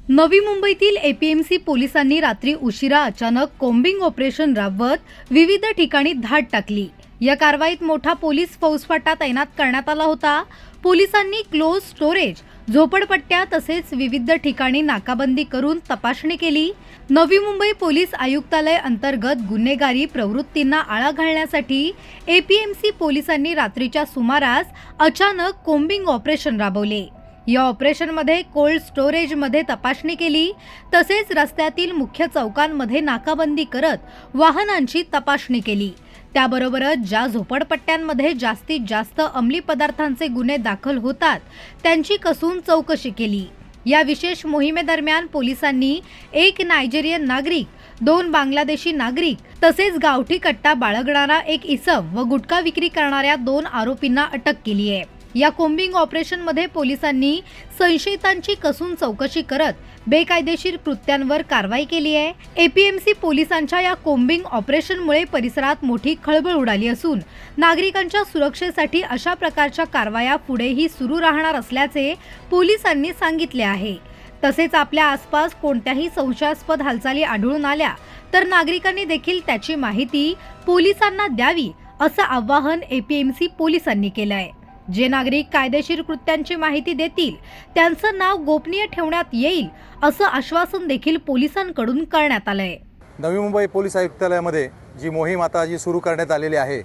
नवी मुंबईतील एपीएमसी पोलिसांनी रात्री उशिरा अचानक कोम्बिंग ऑपरेशन राबवत विविध ठिकाणी धाड टाकली। या कारवाईत मोठा पोलीस फौजफाटा तैनात करण्यात आला होता। पोलिसांनी क्लोज स्टोरेज, झोपडपट्ट्या तसेच विविध ठिकाणी नाकाबंदी करून तपासणी केली। नवी मुंबई पोलीस आयुक्तालय अंतर्गत गुन्हेगारी प्रवृत्तींना आळा घालण्यासाठी एपीएमसी पोलिसांनी रात्रीच्या सुमारास अचानक कोम्बिंग ऑपरेशन राबवले। या ऑपरेशनमध्ये कोल्ड स्टोरेजमध्ये तपासणी केली, तसेच रस्त्यातील मुख्य चौकांमध्ये नाकाबंदी करत वाहनांची तपासणी केली। त्याबरोबरच ज्या झोपडपट्ट्यांमध्ये जास्तीत जास्त अंमली पदार्थांचे गुन्हे दाखल होतात त्यांची कसून चौकशी केली। या विशेष मोहिमेदरम्यान पोलिसांनी एक नायजेरियन नागरिक, 2 बांगलादेशी नागरिक तसेच गावठी कट्टा बाळगणारा एक इसम व गुटखा विक्री करणाऱ्या 2 आरोपींना अटक केली आहे। या कोम्बिंग ऑपरेशनमध्ये पोलिसांनी संशयितांची कसून चौकशी करत बेकायदेशीर कृत्यांवर कारवाई केली आहे। एपीएमसी पोलिसांच्या या कोम्बिंग ऑपरेशनमुळे परिसरात मोठी खळबळ उडाली असून नागरिकांच्या सुरक्षेसाठी अशा प्रकारच्या कारवाया पुढेही सुरू राहणार असल्याचे पोलिसांनी सांगितले आहे। तसेच आपल्या आसपास कोणत्याही संशयास्पद हालचाली आढळून आल्या तर नागरिकांनी देखील त्याची माहिती पोलिसांना द्यावी असं आवाहन एपीएमसी पोलिसांनी केलं आहे। जे नागरिक कायदेशीर कृत्यांची माहिती देतील त्यांचं नाव गोपनीय ठेवण्यात येईल असं आश्वासन देखील पोलिसांकडून करण्यात आलंय। नवी मुंबई पोलीस आयुक्तालयामध्ये जी मोहीम आता सुरू करण्यात आलेली आहे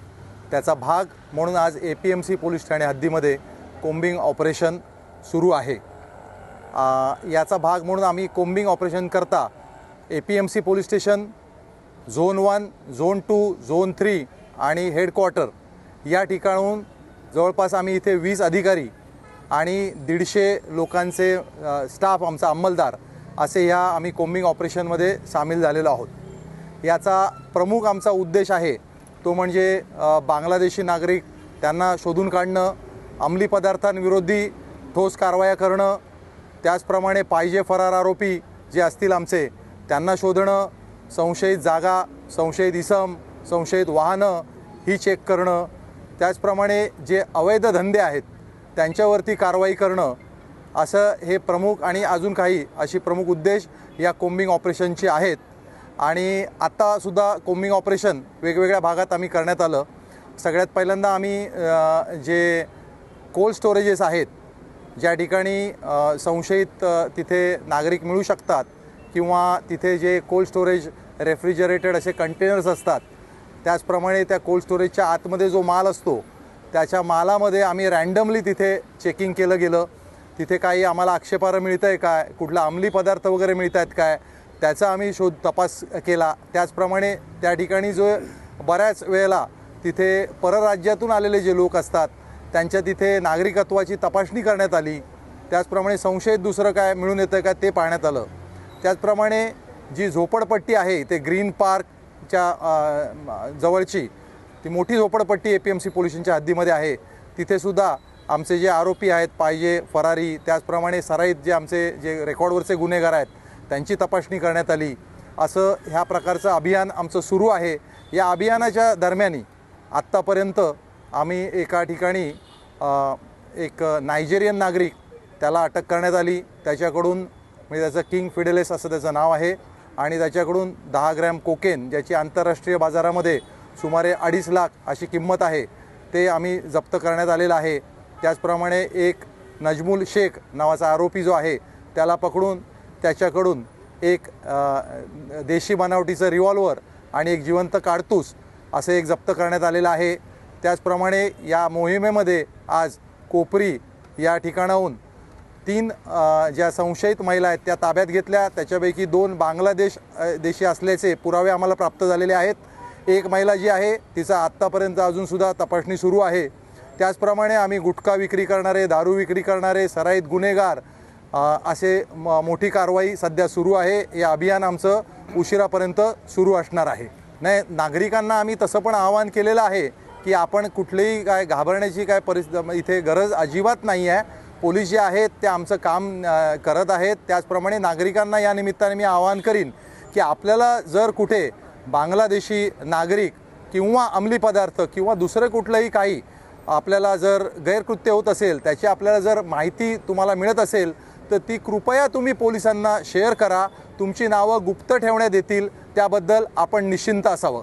त्याचा भाग म्हणून आज एपीएमसी पोलीस ठाणे हद्दीमध्ये कोम्बिंग ऑपरेशन सुरू आहे। याचा भाग म्हणून आम्ही कोम्बिंग ऑपरेशन करता APMC police station, zone 1, zone 2, zone 3 आणि हेडक्वार्टर या ठिकाणाहून जवळपास आम्ही इथे 20 अधिकारी आणि 150 लोकांचे स्टाफ, आमचा अंमलदार असे ह्या आम्ही कोम्बिंग ऑपरेशनमध्ये सामील झालेलो आहोत। याचा प्रमुख आमचा उद्देश आहे तो म्हणजे बांगलादेशी नागरिक त्यांना शोधून काढणं, अंमली पदार्थांविरोधी ठोस कारवाया करणं, त्याचप्रमाणे पाहिजे फरार आरोपी जे असतील आमचे त्यांना शोधणं, संशयित जागा, संशयित इसम, संशयित वाहनं ही चेक करणं, त्याचप्रमाणे जे अवैध धंदे आहेत त्यांच्यावरती कारवाई करणं, असं हे प्रमुख आणि अजून काही अशी प्रमुख उद्देश या कोम्बिंग ऑपरेशनची आहेत। आणि आत्तासुद्धा कोम्बिंग ऑपरेशन वेगवेगळ्या भागात आम्ही करण्यात आलं। सगळ्यात पहिल्यांदा आम्ही जे कोल्ड स्टोरेजेस आहेत, ज्या ठिकाणी संशयित तिथे नागरिक मिळू शकतात किंवा तिथे जे कोल्ड स्टोरेज रेफ्रिजरेटेड असे कंटेनर्स असतात, त्याचप्रमाणे त्या कोल्ड स्टोरेजच्या आतमध्ये जो माल असतो त्याच्या मालामध्ये आम्ही रँडमली तिथे चेकिंग केलं गेलं। तिथे काही आम्हाला आक्षेपार्ह मिळतं आहे काय, कुठला अंमली पदार्थ वगैरे मिळत आहेत काय, त्याचा आम्ही तपास केला। त्याचप्रमाणे त्या ठिकाणी जो बऱ्याच वेळेला तिथे परराज्यातून आलेले जे लोक असतात त्यांच्या तिथे नागरिकत्वाची तपासणी करण्यात आली। त्याचप्रमाणे संशयित दुसरं काय मिळून येतं का ते पाहण्यात आलं। त्याचप्रमाणे जी झोपडपट्टी आहे ते ग्रीन पार्कच्या जवळची ती मोठी झोपडपट्टी एपीएमसी पोलिसांच्या हद्दीमध्ये आहे, तिथेसुद्धा आमचे जे आरोपी आहेत, पाहिजे फरारी, त्याचप्रमाणे सराईत जे आमचे जे रेकॉर्डवरचे गुन्हेगार आहेत त्यांची तपासणी करण्यात आली। असं ह्या प्रकारचं अभियान आमचं सुरू आहे। या अभियानाच्या दरम्यान आत्तापर्यंत आम्ही एका ठिकाणी एक नायजेरियन नागरिक त्याला अटक करण्यात आली। त्याच्याकडून म्हणजे त्याचं किंग फिडेलेस असं त्याचं नाव आहे आणि त्याच्याकडून 10 ग्रॅम कोकेन, ज्याची आंतरराष्ट्रीय बाजारामध्ये सुमारे 2.5 लाख अशी किंमत आहे, ते आम्ही जप्त करण्यात आलेलं आहे। त्याचप्रमाणे एक नजमुल शेख नावाचा आरोपी जो आहे त्याला पकडून त्याच्याकडून एक देशी बनावटीचं रिव्हॉल्वर आणि एक जिवंत काडतूस असं एक जप्त करण्यात आलेलं आहे। त्याचप्रमाणे या मोहिमेमध्ये आज कोपरी या ठिकाणाहून 3 ज्या संशयित महिला आहेत त्या ताब्यात घेतल्या। त्याच्यापैकी 2 देशी असल्याचे पुरावे आम्हाला प्राप्त झालेले आहेत। एक महिला जी आहे तिचा आत्तापर्यंत अजूनसुद्धा तपासणी सुरू आहे। त्याचप्रमाणे आम्ही गुटखा विक्री करणारे, दारू विक्री करणारे, सराईत गुन्हेगार असे मोठी कारवाई सध्या सुरू आहे। हे अभियान आमचं उशिरापर्यंत सुरू असणार आहे। नागरिकांना आम्ही तसं पण आवाहन केलेलं आहे की आपण कुठलीही काय घाबरण्याची काय इथे गरज अजिबात नाही आहे। पोलीस जे आहेत ते आमचं काम करत आहेत। त्याचप्रमाणे नागरिकांना या निमित्ताने मी आवाहन करीन की आपल्याला जर कुठे बांगलादेशी नागरिक किंवा अंमली पदार्थ किंवा दुसरं कुठलंही काही आपल्याला जर गैरकृत्य होत असेल, त्याची आपल्याला जर माहिती तुम्हाला मिळत असेल तर ती कृपया तुम्ही पोलिसांना शेअर करा. तुमची नावं गुप्त ठेवण्यात येतील त्याबद्दल आपण निश्चिंत असावं.